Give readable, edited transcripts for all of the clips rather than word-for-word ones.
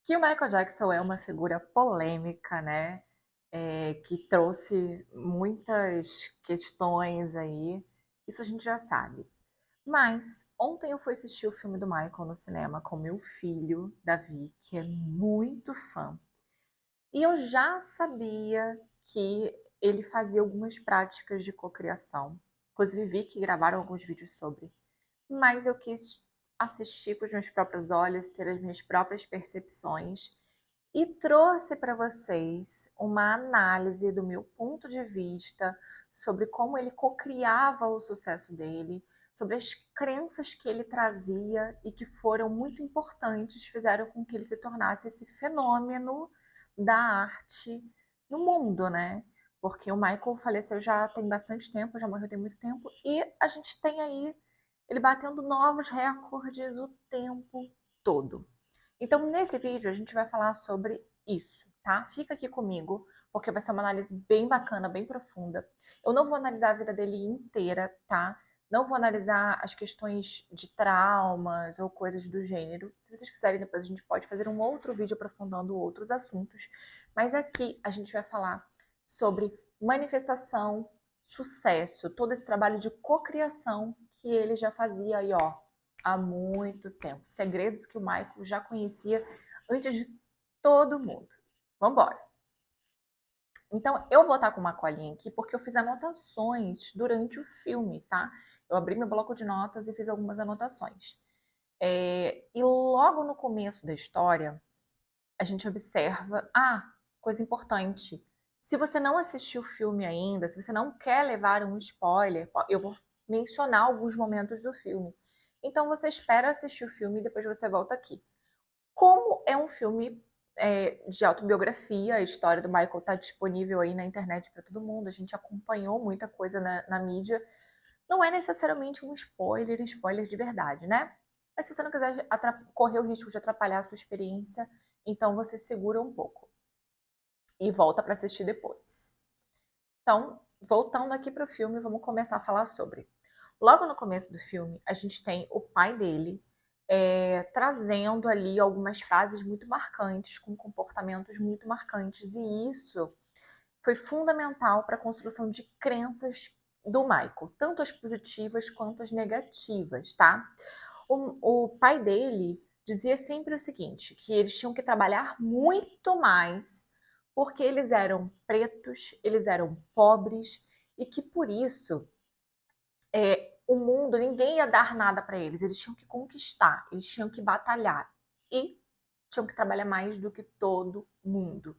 Que o Michael Jackson é uma figura polêmica, né? Que trouxe muitas questões aí. Isso a gente já sabe. Mas ontem eu fui assistir o filme do Michael no cinema com meu filho, Davi, que é muito fã. E eu já sabia que ele fazia algumas práticas de cocriação. Inclusive vi que gravaram alguns vídeos sobre. Mas eu quis assistir com os meus próprios olhos, ter as minhas próprias percepções e trouxe para vocês uma análise do meu ponto de vista sobre como ele cocriava o sucesso dele, sobre as crenças que ele trazia e que foram muito importantes, fizeram com que ele se tornasse esse fenômeno da arte no mundo, né? Porque o Michael faleceu já tem bastante tempo, já morreu tem muito tempo, e a gente tem aí ele batendo novos recordes o tempo todo. Então, nesse vídeo, a gente vai falar sobre isso, tá? Fica aqui comigo, porque vai ser uma análise bem bacana, bem profunda. Eu não vou analisar a vida dele inteira, tá? Não vou analisar as questões de traumas ou coisas do gênero. Se vocês quiserem, depois a gente pode fazer um outro vídeo aprofundando outros assuntos. Mas aqui a gente vai falar sobre manifestação, sucesso, todo esse trabalho de cocriação que ele já fazia aí, ó, há muito tempo. Segredos que o Michael já conhecia antes de todo mundo. Vamos embora. Então, eu vou estar com uma colinha aqui porque eu fiz anotações durante o filme, tá? Eu abri meu bloco de notas e fiz algumas anotações. E logo no começo da história, a gente observa... coisa importante. Se você não assistiu o filme ainda, se você não quer levar um spoiler, eu vou mencionar alguns momentos do filme. Então você espera assistir o filme e depois você volta aqui. Como é um filme de autobiografia, a história do Michael está disponível aí na internet para todo mundo, a gente acompanhou muita coisa na mídia, não é necessariamente um spoiler de verdade, né? Mas se você não quiser correr o risco de atrapalhar a sua experiência, então você segura um pouco e volta para assistir depois. Então, voltando aqui para o filme, vamos começar a falar sobre. Logo no começo do filme, a gente tem o pai dele trazendo ali algumas frases muito marcantes, com comportamentos muito marcantes, e isso foi fundamental para a construção de crenças do Michael, tanto as positivas quanto as negativas, tá? O pai dele dizia sempre o seguinte, que eles tinham que trabalhar muito mais porque eles eram pretos, eles eram pobres e que por isso o mundo, ninguém ia dar nada para eles tinham que conquistar, eles tinham que batalhar e tinham que trabalhar mais do que todo mundo.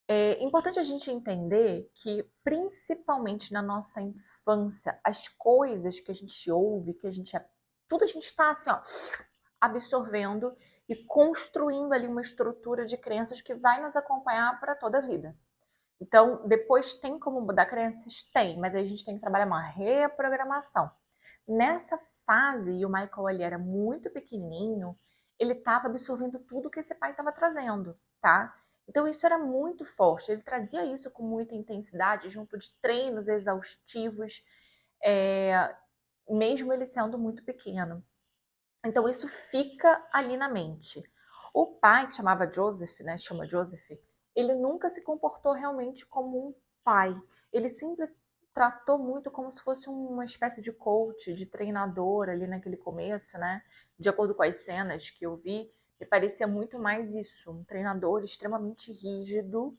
É importante a gente entender que, principalmente na nossa infância, as coisas que a gente ouve, tudo a gente está assim, ó, absorvendo e construindo ali uma estrutura de crenças que vai nos acompanhar para toda a vida. Então, depois tem como mudar crenças? Tem, mas aí a gente tem que trabalhar uma reprogramação. Nessa fase, e o Michael ali era muito pequenininho, ele estava absorvendo tudo que esse pai estava trazendo, tá? Então isso era muito forte, ele trazia isso com muita intensidade, junto de treinos exaustivos, mesmo ele sendo muito pequeno. Então isso fica ali na mente. O pai, que chamava Joseph, né, chama Joseph, ele nunca se comportou realmente como um pai. Ele sempre tratou muito como se fosse uma espécie de coach, de treinador ali naquele começo, né? De acordo com as cenas que eu vi, me parecia muito mais isso, um treinador extremamente rígido,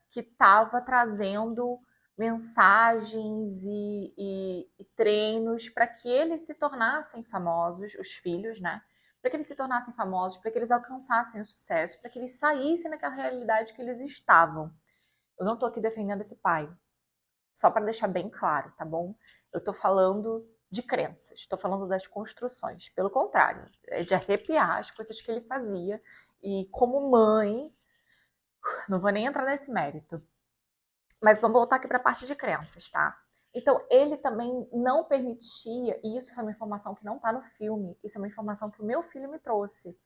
que estava trazendo mensagens e treinos para que eles se tornassem famosos, os filhos, né? Para que eles se tornassem famosos, para que eles alcançassem o sucesso, para que eles saíssem daquela realidade que eles estavam. Eu não estou aqui defendendo esse pai, só para deixar bem claro, tá bom? Eu estou falando de crenças, estou falando das construções. Pelo contrário, é de arrepiar as coisas que ele fazia. E como mãe, não vou nem entrar nesse mérito. Mas vamos voltar aqui para a parte de crenças, tá? Então, ele também não permitia, e isso foi uma informação que não está no filme, isso é uma informação que o meu filho me trouxe.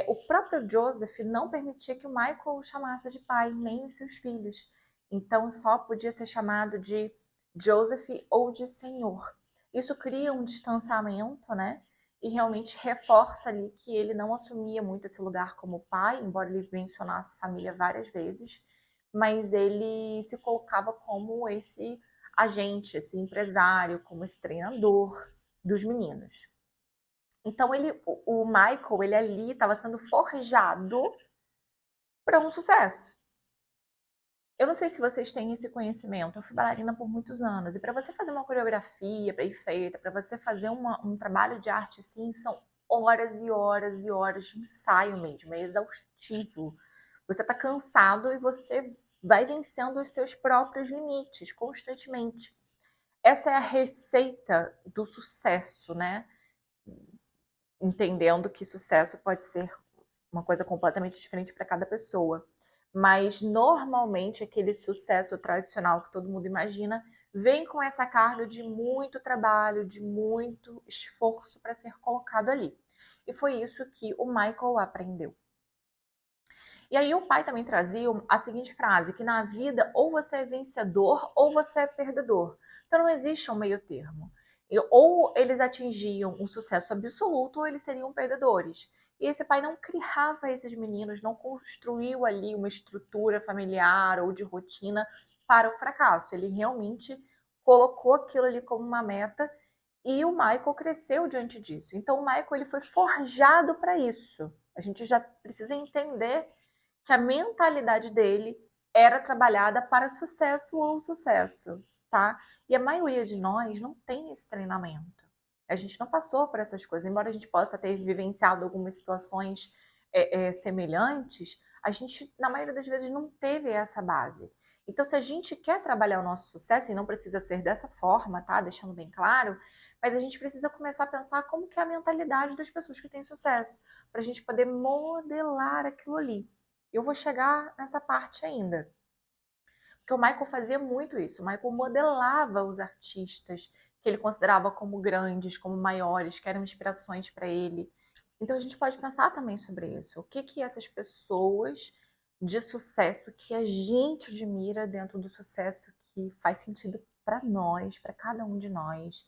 O próprio Joseph não permitia que o Michael o chamasse de pai, nem os seus filhos. Então, só podia ser chamado de Joseph ou de senhor. Isso cria um distanciamento, né? e realmente reforça ali que ele não assumia muito esse lugar como pai, embora ele mencionasse família várias vezes, mas ele se colocava como esse agente, esse empresário, como esse treinador dos meninos. Então o Michael, ele ali estava sendo forjado para um sucesso. Eu não sei se vocês têm esse conhecimento. Eu fui bailarina por muitos anos. E para você fazer uma coreografia bem feita, para você fazer um trabalho de arte assim, são horas e horas e horas de ensaio mesmo. É exaustivo. Você está cansado e você vai vencendo os seus próprios limites constantemente. Essa é a receita do sucesso, né? Entendendo que sucesso pode ser uma coisa completamente diferente para cada pessoa. Mas normalmente aquele sucesso tradicional que todo mundo imagina vem com essa carga de muito trabalho, de muito esforço para ser colocado ali. E foi isso que o Michael aprendeu. E aí o pai também trazia a seguinte frase, que na vida ou você é vencedor ou você é perdedor. Então não existe um meio termo. Ou eles atingiam um sucesso absoluto ou eles seriam perdedores. E esse pai não criava esses meninos, não construiu ali uma estrutura familiar ou de rotina para o fracasso. Ele realmente colocou aquilo ali como uma meta e o Michael cresceu diante disso. Então o Michael ele foi forjado para isso. A gente já precisa entender que a mentalidade dele era trabalhada para sucesso ou sucesso, tá? E a maioria de nós não tem esse treinamento. A gente não passou por essas coisas, embora a gente possa ter vivenciado algumas situações semelhantes, a gente, na maioria das vezes, não teve essa base. Então, se a gente quer trabalhar o nosso sucesso, e não precisa ser dessa forma, tá? Deixando bem claro, mas a gente precisa começar a pensar como que é a mentalidade das pessoas que têm sucesso, para a gente poder modelar aquilo ali. Eu vou chegar nessa parte ainda. Porque o Michael fazia muito isso. O Michael modelava os artistas que ele considerava como grandes, como maiores, que eram inspirações para ele. Então a gente pode pensar também sobre isso. O que que essas pessoas de sucesso que a gente admira dentro do sucesso que faz sentido para nós, para cada um de nós,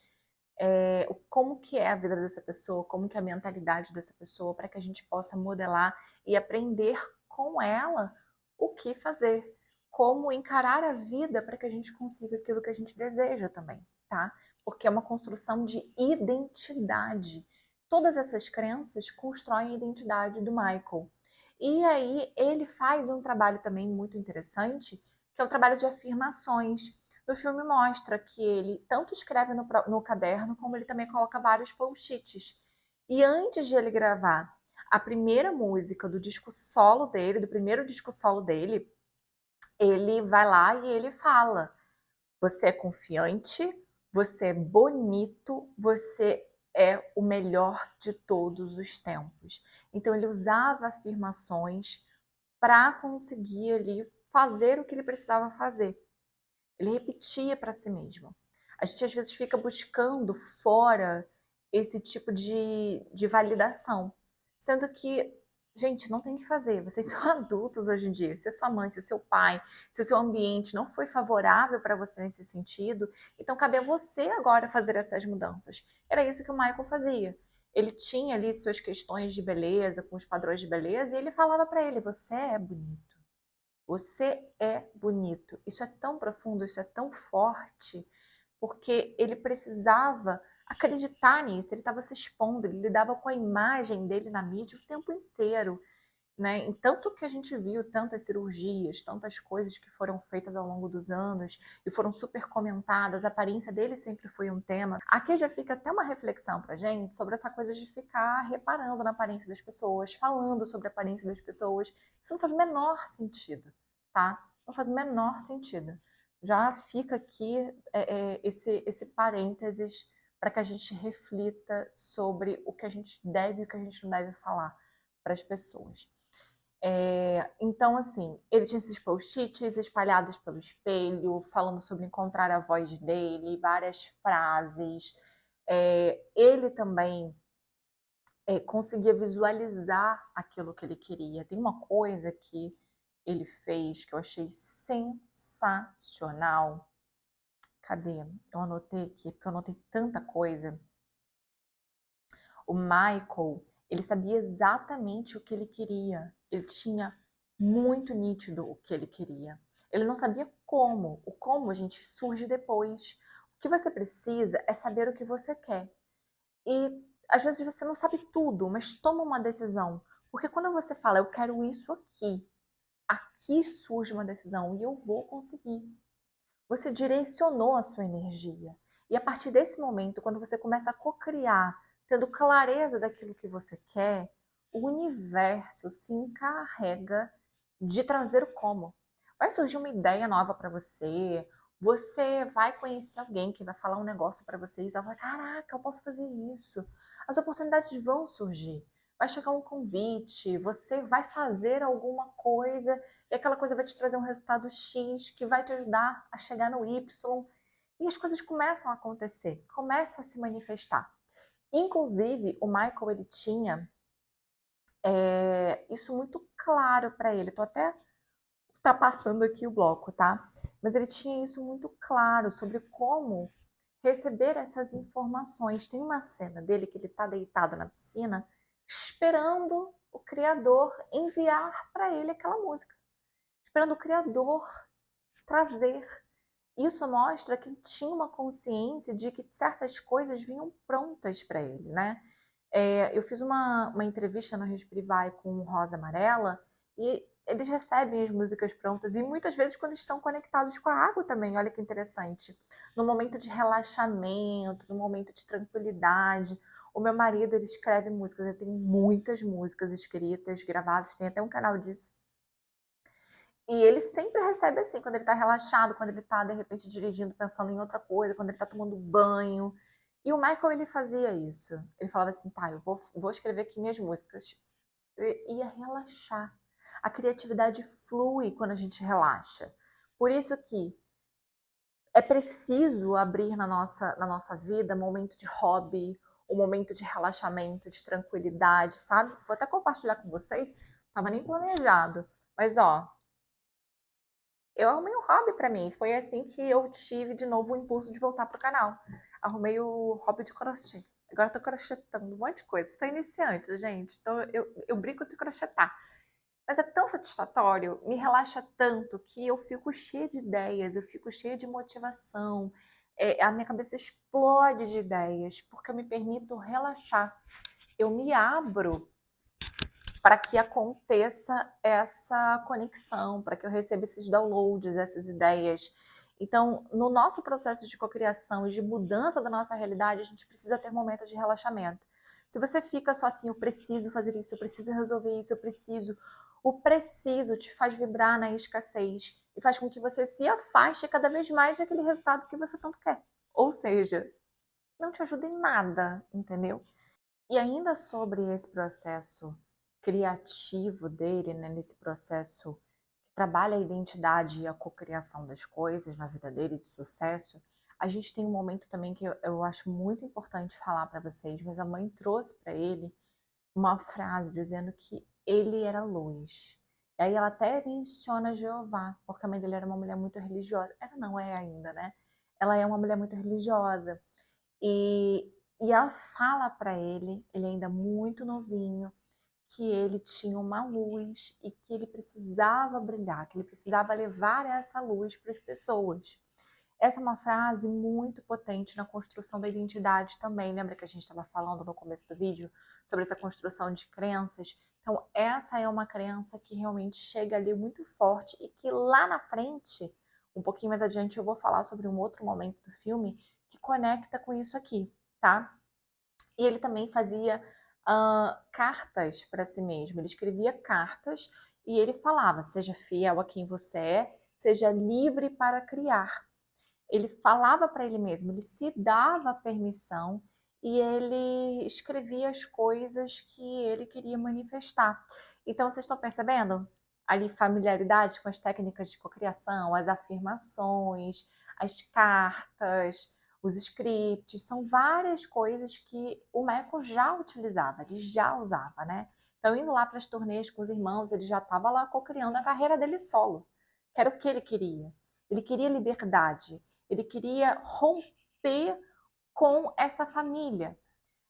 como que é a vida dessa pessoa, como que é a mentalidade dessa pessoa, para que a gente possa modelar e aprender com ela o que fazer, como encarar a vida para que a gente consiga aquilo que a gente deseja também, tá? Porque é uma construção de identidade. Todas essas crenças constroem a identidade do Michael. E aí ele faz um trabalho também muito interessante, que é o trabalho de afirmações. O filme mostra que ele tanto escreve no caderno, como ele também coloca vários post-its. E antes de ele gravar a primeira música do disco solo dele, do primeiro disco solo dele, ele vai lá e ele fala: você é confiante, você é bonito, você é o melhor de todos os tempos. Então ele usava afirmações para conseguir ali fazer o que ele precisava fazer. Ele repetia para si mesmo. A gente às vezes fica buscando fora esse tipo de validação, sendo que, gente, não tem que fazer. Vocês são adultos hoje em dia. Se a sua mãe, se o seu pai, se o seu ambiente não foi favorável para você nesse sentido, então cabe a você agora fazer essas mudanças. Era isso que o Michael fazia. Ele tinha ali suas questões de beleza, com os padrões de beleza, e ele falava para ele: você é bonito. Você é bonito. Isso é tão profundo, isso é tão forte, porque ele precisava acreditar nisso, ele estava se expondo, ele lidava com a imagem dele na mídia o tempo inteiro, né? E tanto que a gente viu tantas cirurgias, tantas coisas que foram feitas ao longo dos anos e foram super comentadas, a aparência dele sempre foi um tema. Aqui já fica até uma reflexão pra gente sobre essa coisa de ficar reparando na aparência das pessoas, falando sobre a aparência das pessoas. Isso não faz o menor sentido, tá? Não faz o menor sentido. Já fica aqui esse parênteses para que a gente reflita sobre o que a gente deve e o que a gente não deve falar para as pessoas. Então, assim, ele tinha esses post-its espalhados pelo espelho, falando sobre encontrar a voz dele, várias frases. Ele também conseguia visualizar aquilo que ele queria. Tem uma coisa que ele fez que eu achei sensacional. Cadê? Eu anotei aqui, porque eu anotei tanta coisa. O Michael, ele sabia exatamente o que ele queria. Ele tinha muito nítido o que ele queria. Ele não sabia como. O como, gente, surge depois. O que você precisa é saber o que você quer. E às vezes você não sabe tudo, mas toma uma decisão. Porque quando você fala, eu quero isso aqui, aqui surge uma decisão e eu vou conseguir. Você direcionou a sua energia. E a partir desse momento, quando você começa a cocriar, tendo clareza daquilo que você quer, o universo se encarrega de trazer o como. Vai surgir uma ideia nova para você, você vai conhecer alguém que vai falar um negócio para você e você vai falar, caraca, eu posso fazer isso. As oportunidades vão surgir. Vai chegar um convite, você vai fazer alguma coisa e aquela coisa vai te trazer um resultado X que vai te ajudar a chegar no Y. E as coisas começam a acontecer, começam a se manifestar. Inclusive, o Michael, ele tinha isso muito claro para ele. Tô até ultrapassando aqui o bloco, tá? Mas ele tinha isso muito claro sobre como receber essas informações. Tem uma cena dele que ele está deitado na piscina, esperando o Criador enviar para ele aquela música. Esperando o Criador trazer. Isso mostra que ele tinha uma consciência de que certas coisas vinham prontas para ele, né? Eu fiz uma entrevista no Rede Privai com o Rosa Amarela e eles recebem as músicas prontas e muitas vezes quando estão conectados com a água também, olha que interessante. No momento de relaxamento, no momento de tranquilidade. O meu marido, ele escreve músicas, ele tem muitas músicas escritas, gravadas, tem até um canal disso. E ele sempre recebe assim, quando ele tá relaxado, quando ele tá, de repente, dirigindo, pensando em outra coisa, quando ele tá tomando banho. E o Michael, ele fazia isso. Ele falava assim, tá, eu vou escrever aqui minhas músicas. Ele ia relaxar. A criatividade flui quando a gente relaxa. Por isso que é preciso abrir na nossa vida momento de hobby, um momento de relaxamento, de tranquilidade, sabe? Vou até compartilhar com vocês. Tava nem planejado. Mas, ó, eu arrumei um hobby para mim. Foi assim que eu tive de novo o impulso de voltar pro canal. Arrumei o hobby de crochê. Agora eu tô crochetando um monte de coisa. Sou iniciante, gente. Então eu brinco de crochetar. Mas é tão satisfatório, me relaxa tanto que eu fico cheia de ideias, eu fico cheia de motivação. A minha cabeça explode de ideias, porque eu me permito relaxar. Eu me abro para que aconteça essa conexão, para que eu receba esses downloads, essas ideias. Então, no nosso processo de cocriação e de mudança da nossa realidade, a gente precisa ter momentos de relaxamento. Se você fica só assim, eu preciso fazer isso, eu preciso resolver isso, eu preciso. O preciso te faz vibrar na escassez e faz com que você se afaste cada vez mais daquele resultado que você tanto quer. Ou seja, não te ajuda em nada, entendeu? E ainda sobre esse processo criativo dele, né, nesse processo que trabalha a identidade e a cocriação das coisas na vida dele, de sucesso, a gente tem um momento também que eu acho muito importante falar para vocês, mas a mãe trouxe para ele uma frase dizendo que ele era luz. E aí ela até menciona Jeová, porque a mãe dele era uma mulher muito religiosa. Ela não é ainda, né? Ela é uma mulher muito religiosa. E ela fala para ele ainda muito novinho, que ele tinha uma luz e que ele precisava brilhar, que ele precisava levar essa luz para as pessoas. Essa é uma frase muito potente na construção da identidade também. Lembra que a gente estava falando no começo do vídeo sobre essa construção de crenças? Então, essa é uma crença que realmente chega ali muito forte e que lá na frente, um pouquinho mais adiante, eu vou falar sobre um outro momento do filme que conecta com isso aqui, tá? E ele também fazia cartas para si mesmo. Ele escrevia cartas e ele falava: seja fiel a quem você é, seja livre para criar. Ele falava para ele mesmo, ele se dava permissão e ele escrevia as coisas que ele queria manifestar. Então, vocês estão percebendo? Ali, familiaridade com as técnicas de cocriação, as afirmações, as cartas, os scripts, são várias coisas que o Michael já utilizava, ele já usava, né? Então, indo lá para as turnês com os irmãos, ele já estava lá cocriando a carreira dele solo, que era o que ele queria. Ele queria liberdade, ele queria romper com essa família.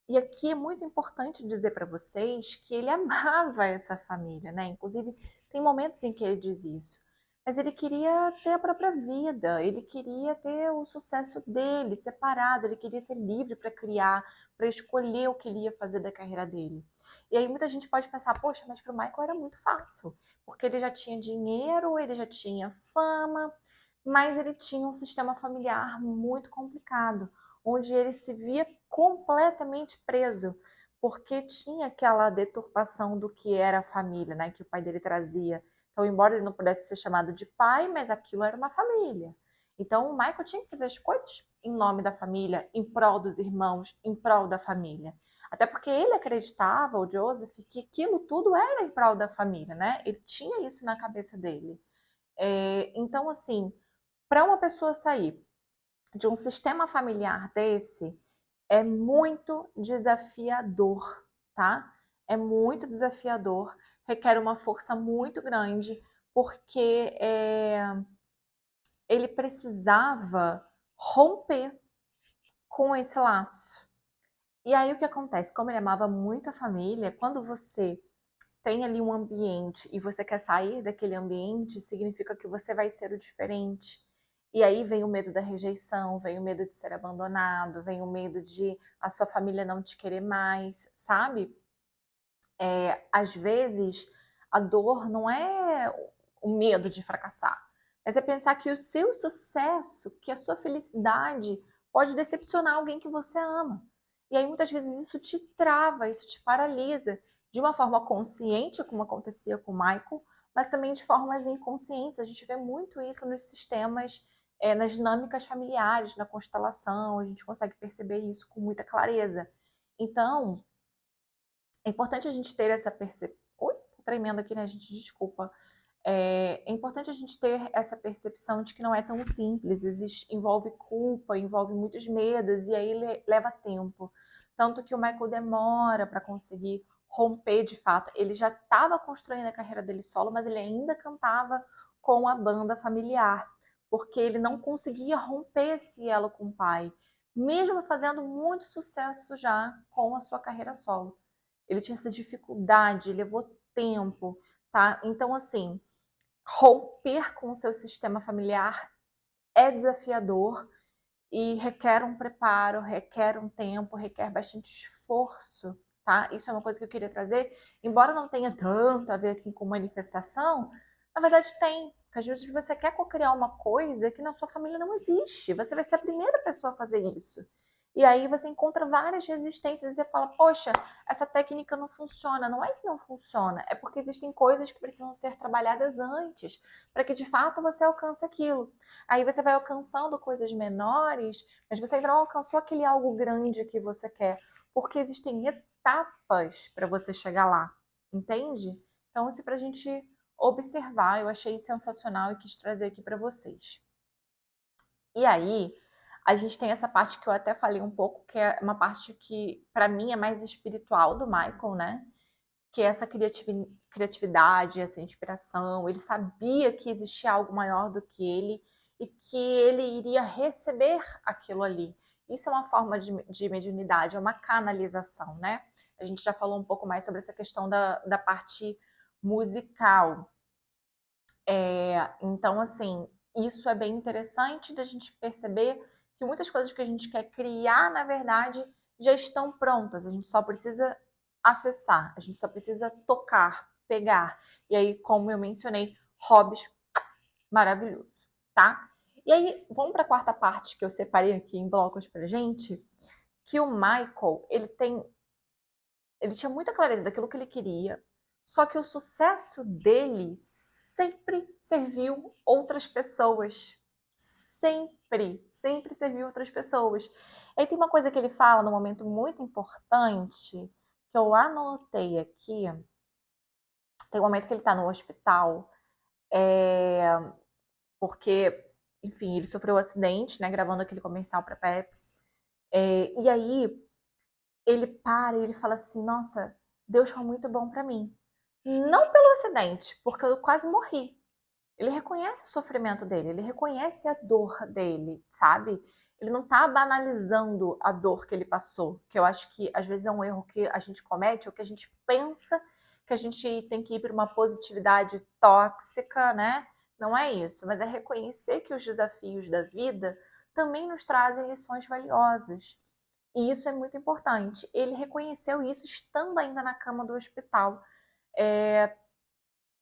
E aqui é muito importante dizer para vocês que ele amava essa família, né? Inclusive, tem momentos em que ele diz isso. Mas ele queria ter a própria vida, ele queria ter o sucesso dele, separado, ele queria ser livre para criar, para escolher o que ele ia fazer da carreira dele. E aí muita gente pode pensar, poxa, mas para o Michael era muito fácil, porque ele já tinha dinheiro, ele já tinha fama, mas ele tinha um sistema familiar muito complicado, onde ele se via completamente preso, porque tinha aquela deturpação do que era a família, né, que o pai dele trazia. Então, embora ele não pudesse ser chamado de pai, mas aquilo era uma família. Então, o Michael tinha que fazer as coisas em nome da família, em prol dos irmãos, em prol da família. Até porque ele acreditava, o Joseph, que aquilo tudo era em prol da família, né? Ele tinha isso na cabeça dele. Então, assim, para uma pessoa sair de um sistema familiar desse, é muito desafiador, tá? É muito desafiador, requer uma força muito grande, porque ele precisava romper com esse laço. E aí o que acontece? Como ele amava muito a família, quando você tem ali um ambiente e você quer sair daquele ambiente, significa que você vai ser o diferente. E aí vem o medo da rejeição, vem o medo de ser abandonado, vem o medo de a sua família não te querer mais, sabe? Às vezes, a dor não é o medo de fracassar, mas é pensar que o seu sucesso, que a sua felicidade pode decepcionar alguém que você ama. E aí muitas vezes isso te trava, isso te paralisa, de uma forma consciente, como acontecia com o Michael, mas também de formas inconscientes. A gente vê muito isso nos sistemas, nas dinâmicas familiares, na constelação, a gente consegue perceber isso com muita clareza. Então, é importante a gente ter essa percepção. Ui, tô tremendo aqui, né, gente? Desculpa. É importante a gente ter essa percepção de que não é tão simples, envolve culpa, envolve muitos medos, e aí leva tempo. Tanto que o Michael demora para conseguir romper de fato. Ele já estava construindo a carreira dele solo, mas ele ainda cantava com a banda familiar, porque ele não conseguia romper esse elo com o pai, mesmo fazendo muito sucesso já com a sua carreira solo. Ele tinha essa dificuldade, levou tempo, tá? Então, assim, romper com o seu sistema familiar é desafiador e requer um preparo, requer um tempo, requer bastante esforço, tá? Isso é uma coisa que eu queria trazer, embora não tenha tanto a ver assim com manifestação, na verdade tem, porque às vezes você quer co-criar uma coisa que na sua família não existe, você vai ser a primeira pessoa a fazer isso. E aí você encontra várias resistências e você fala, poxa, essa técnica não funciona. Não é que não funciona, é porque existem coisas que precisam ser trabalhadas antes, para que de fato você alcance aquilo. Aí você vai alcançando coisas menores, mas você ainda não alcançou aquele algo grande que você quer, porque existem etapas para você chegar lá, entende? Então, isso para a gente observar, eu achei sensacional e quis trazer aqui para vocês. E aí, a gente tem essa parte que eu até falei um pouco, que é uma parte que, para mim, é mais espiritual do Michael, né? Que é essa criatividade, essa inspiração. Ele sabia que existia algo maior do que ele e que ele iria receber aquilo ali. Isso é uma forma de mediunidade, é uma canalização, né? A gente já falou um pouco mais sobre essa questão da parte musical. Então, assim, isso é bem interessante da gente perceber que muitas coisas que a gente quer criar, na verdade, já estão prontas. A gente só precisa acessar, a gente só precisa tocar, pegar. E aí, como eu mencionei, hobbies maravilhoso, tá? E aí, vamos para a quarta parte que eu separei aqui em blocos pra gente, que o Michael, ele tinha muita clareza daquilo que ele queria, só que o sucesso dele sempre serviu outras pessoas. Sempre, sempre serviu outras pessoas. E aí tem uma coisa que ele fala num momento muito importante, que eu anotei aqui. Tem um momento que ele está no hospital, porque, enfim, ele sofreu um acidente, né, gravando aquele comercial para Pepsi. E aí ele para e ele fala assim, nossa, Deus foi muito bom para mim. Não pelo acidente, porque eu quase morri. Ele reconhece o sofrimento dele, ele reconhece a dor dele, sabe? Ele não está banalizando a dor que ele passou, que eu acho que às vezes é um erro que a gente comete, ou que a gente pensa que a gente tem que ir para uma positividade tóxica, né? Não é isso, mas é reconhecer que os desafios da vida também nos trazem lições valiosas. E isso é muito importante. Ele reconheceu isso estando ainda na cama do hospital,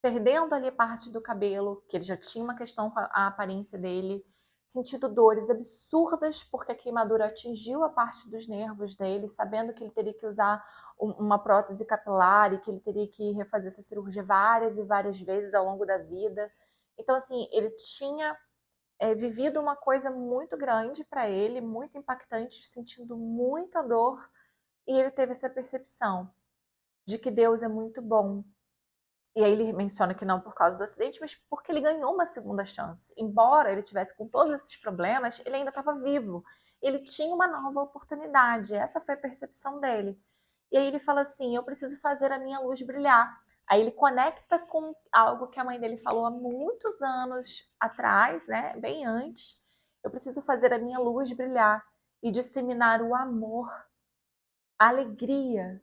perdendo ali parte do cabelo, que ele já tinha uma questão com a aparência dele, sentindo dores absurdas porque a queimadura atingiu a parte dos nervos dele, sabendo que ele teria que usar uma prótese capilar e que ele teria que refazer essa cirurgia várias e várias vezes ao longo da vida. Então, assim, ele tinha vivido uma coisa muito grande para ele, muito impactante, sentindo muita dor, e ele teve essa percepção de que Deus é muito bom. E aí ele menciona que não por causa do acidente, mas porque ele ganhou uma segunda chance. Embora ele tivesse com todos esses problemas, ele ainda estava vivo. Ele tinha uma nova oportunidade. Essa foi a percepção dele. E aí ele fala assim: eu preciso fazer a minha luz brilhar. Aí ele conecta com algo que a mãe dele falou há muitos anos atrás, né? Bem antes. Eu preciso fazer a minha luz brilhar e disseminar o amor, a alegria,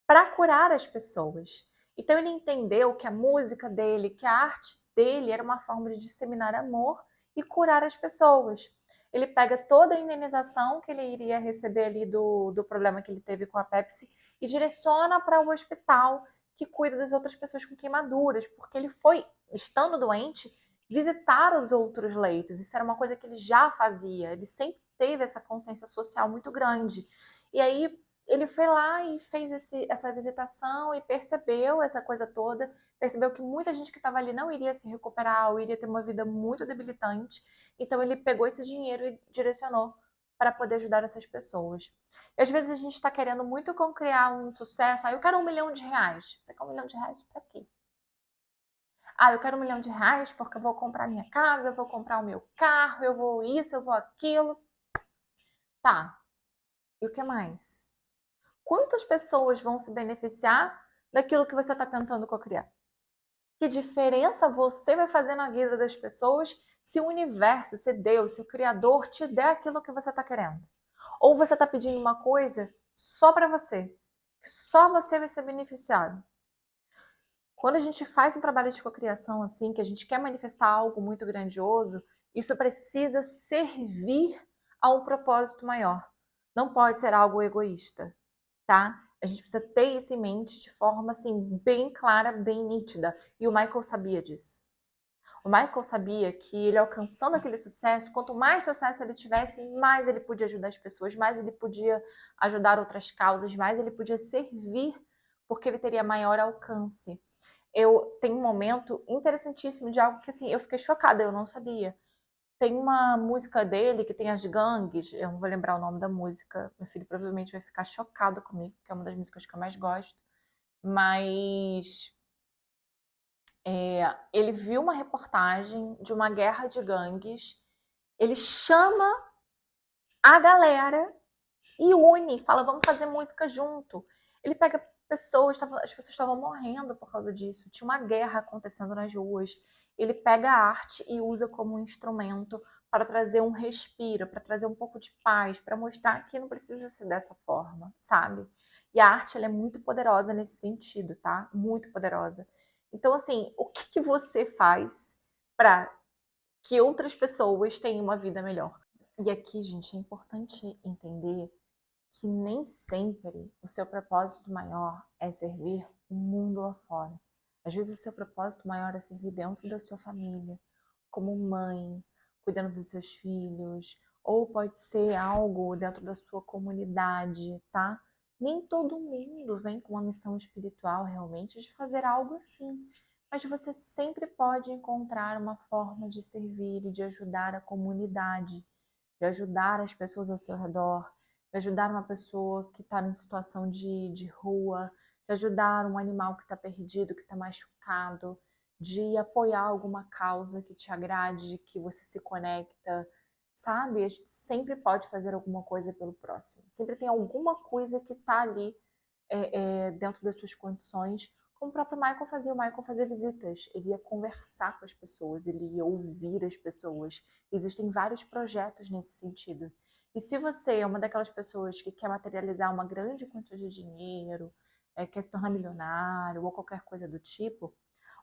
para curar as pessoas. Então ele entendeu que a música dele, que a arte dele era uma forma de disseminar amor e curar as pessoas. Ele pega toda a indenização que ele iria receber ali do problema que ele teve com a Pepsi e direciona para o hospital que cuida das outras pessoas com queimaduras, porque ele foi, estando doente, visitar os outros leitos. Isso era uma coisa que ele já fazia, ele sempre teve essa consciência social muito grande. E aí ele foi lá e fez essa visitação e percebeu essa coisa toda, percebeu que muita gente que estava ali não iria se recuperar ou iria ter uma vida muito debilitante. Então ele pegou esse dinheiro e direcionou para poder ajudar essas pessoas. E às vezes a gente está querendo muito criar um sucesso. Eu quero R$ 1 milhão. Você quer R$ 1 milhão para quê? Eu quero R$ 1 milhão porque eu vou comprar minha casa, eu vou comprar o meu carro, eu vou isso, eu vou aquilo. Tá. E o que mais? Quantas pessoas vão se beneficiar daquilo que você está tentando cocriar? Que diferença você vai fazer na vida das pessoas se o universo, se Deus, se o Criador te der aquilo que você está querendo? Ou você está pedindo uma coisa só para você? Só você vai ser beneficiado. Quando a gente faz um trabalho de cocriação assim, que a gente quer manifestar algo muito grandioso, isso precisa servir a um propósito maior. Não pode ser algo egoísta, tá? A gente precisa ter isso em mente de forma assim bem clara, bem nítida. E o Michael sabia disso. O Michael sabia que ele alcançando aquele sucesso, quanto mais sucesso ele tivesse, mais ele podia ajudar as pessoas, mais ele podia ajudar outras causas, mais ele podia servir, porque ele teria maior alcance. Eu tenho um momento interessantíssimo de algo que assim, eu fiquei chocada, eu não sabia. Tem uma música dele que tem as gangues, eu não vou lembrar o nome da música, meu filho provavelmente vai ficar chocado comigo, porque é uma das músicas que eu mais gosto, mas ele viu uma reportagem de uma guerra de gangues, ele chama a galera e une, fala, vamos fazer música junto. Ele pega pessoas, as pessoas estavam morrendo por causa disso, tinha uma guerra acontecendo nas ruas. Ele pega a arte e usa como um instrumento para trazer um respiro, para trazer um pouco de paz, para mostrar que não precisa ser dessa forma, sabe? E a arte ela é muito poderosa nesse sentido, tá? Muito poderosa. Então, assim, o que você faz para que outras pessoas tenham uma vida melhor? E aqui, gente, é importante entender que nem sempre o seu propósito maior é servir o mundo lá fora. Às vezes o seu propósito maior é servir dentro da sua família, como mãe, cuidando dos seus filhos, ou pode ser algo dentro da sua comunidade, tá? Nem todo mundo vem com uma missão espiritual realmente de fazer algo assim, mas você sempre pode encontrar uma forma de servir e de ajudar a comunidade, de ajudar as pessoas ao seu redor, de ajudar uma pessoa que está em situação de rua, de ajudar um animal que está perdido, que está machucado, de apoiar alguma causa que te agrade, que você se conecta, sabe? A gente sempre pode fazer alguma coisa pelo próximo. Sempre tem alguma coisa que está ali dentro das suas condições. Como o próprio o Michael fazia visitas, ele ia conversar com as pessoas, ele ia ouvir as pessoas. Existem vários projetos nesse sentido. E se você é uma daquelas pessoas que quer materializar uma grande quantia de dinheiro, quer se tornar milionário ou qualquer coisa do tipo,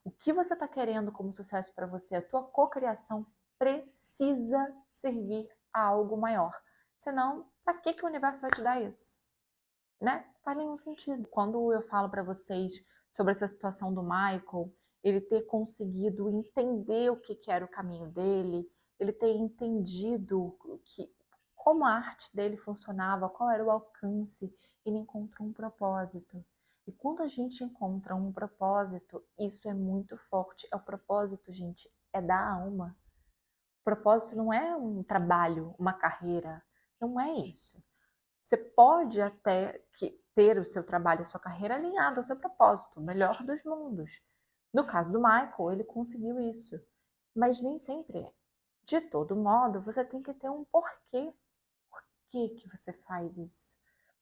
o que você está querendo como sucesso para você, a tua cocriação precisa servir a algo maior. Senão, para que o universo vai te dar isso? Né? Não faz nenhum sentido. Quando eu falo para vocês sobre essa situação do Michael, ele ter conseguido entender o que era o caminho dele, ele ter entendido como a arte dele funcionava, qual era o alcance, ele encontrou um propósito. E quando a gente encontra um propósito, isso é muito forte. É o propósito, gente, é da alma. O propósito não é um trabalho, uma carreira. Não é isso. Você pode até ter o seu trabalho, a sua carreira alinhado ao seu propósito, o melhor dos mundos. No caso do Michael, ele conseguiu isso. Mas nem sempre é. De todo modo, você tem que ter um porquê. Por que você faz isso?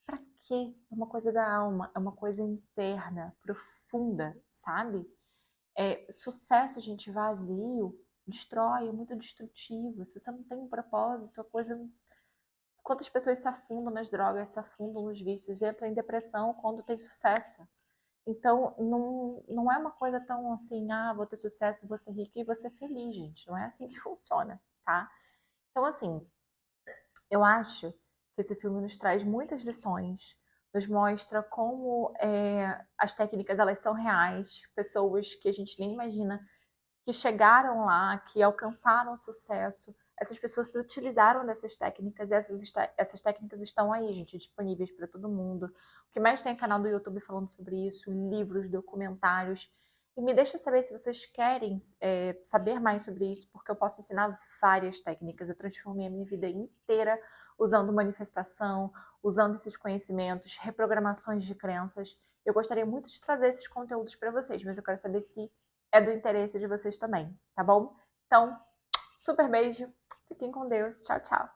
Para quê? É uma coisa da alma, é uma coisa interna, profunda, sabe? Sucesso, gente, vazio, destrói, é muito destrutivo. Se você não tem um propósito, a coisa. Quantas pessoas se afundam nas drogas, se afundam nos vícios, entram em depressão quando tem sucesso. Então, não é uma coisa tão assim, vou ter sucesso, vou ser rico e vou ser feliz, gente. Não é assim que funciona, tá? Então, assim, eu acho que esse filme nos traz muitas lições, nos mostra como as técnicas elas são reais, pessoas que a gente nem imagina que chegaram lá, que alcançaram sucesso. Essas pessoas se utilizaram dessas técnicas e essas técnicas estão aí, gente, disponíveis para todo mundo. O que mais tem é canal do YouTube falando sobre isso, livros, documentários. E me deixa saber se vocês querem saber mais sobre isso, porque eu posso ensinar várias técnicas. Eu transformei a minha vida inteira usando manifestação, usando esses conhecimentos, reprogramações de crenças. Eu gostaria muito de trazer esses conteúdos para vocês, mas eu quero saber se é do interesse de vocês também, tá bom? Então, super beijo, fiquem com Deus, tchau, tchau.